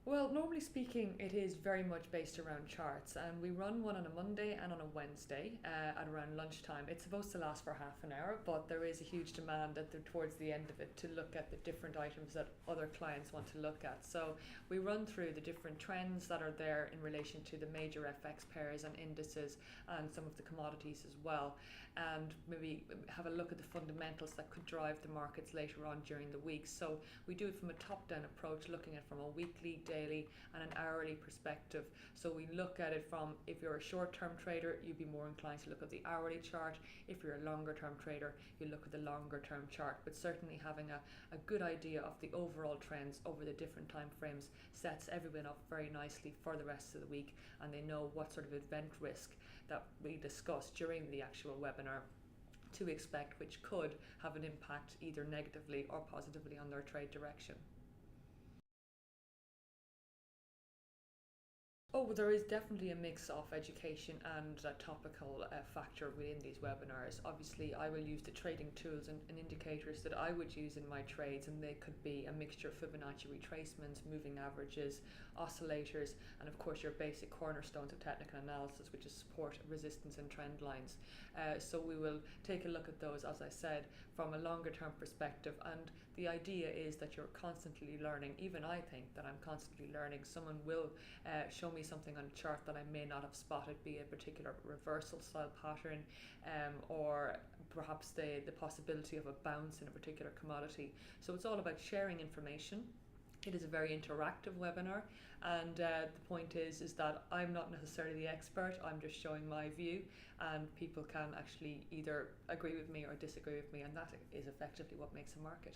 Well, normally speaking, it is very much based around charts, and we run one on a Monday and on a Wednesday at around lunchtime. It's supposed to last for half an hour, but there is a huge demand towards the end of it to look at the different items that other clients want to look at. So we run through the different trends that are there in relation to the major FX pairs and indices and some of the commodities as well, and maybe have a look at the fundamentals that could drive the markets later on during the week. So we do it from a top-down approach, looking at from a weekly, daily and an hourly perspective. So we look at it from, if you're a short-term trader, you'd be more inclined to look at the hourly chart. If you're a longer-term trader, you look at the longer-term chart. But certainly having a good idea of the overall trends over the different time frames sets everyone up very nicely for the rest of the week, and they know what sort of event risk that we discuss during the actual webinar to expect, which could have an impact either negatively or positively on their trade direction. Oh, there is definitely a mix of education and a topical factor within these webinars. Obviously, I will use the trading tools and indicators that I would use in my trades, and they could be a mixture of Fibonacci retracements, moving averages, oscillators, and of course your basic cornerstones of technical analysis, which is support, resistance, and trend lines. So we will take a look at those, as I said, from a longer term perspective, and the idea is that you're constantly learning. Even I think that I'm constantly learning. Someone will show me something on a chart that I may not have spotted, be a particular reversal style pattern, or perhaps the possibility of a bounce in a particular commodity. So it's all about sharing information. It is a very interactive webinar, and the point is that I'm not necessarily the expert. I'm just showing my view, and people can actually either agree with me or disagree with me, and that is effectively what makes a market.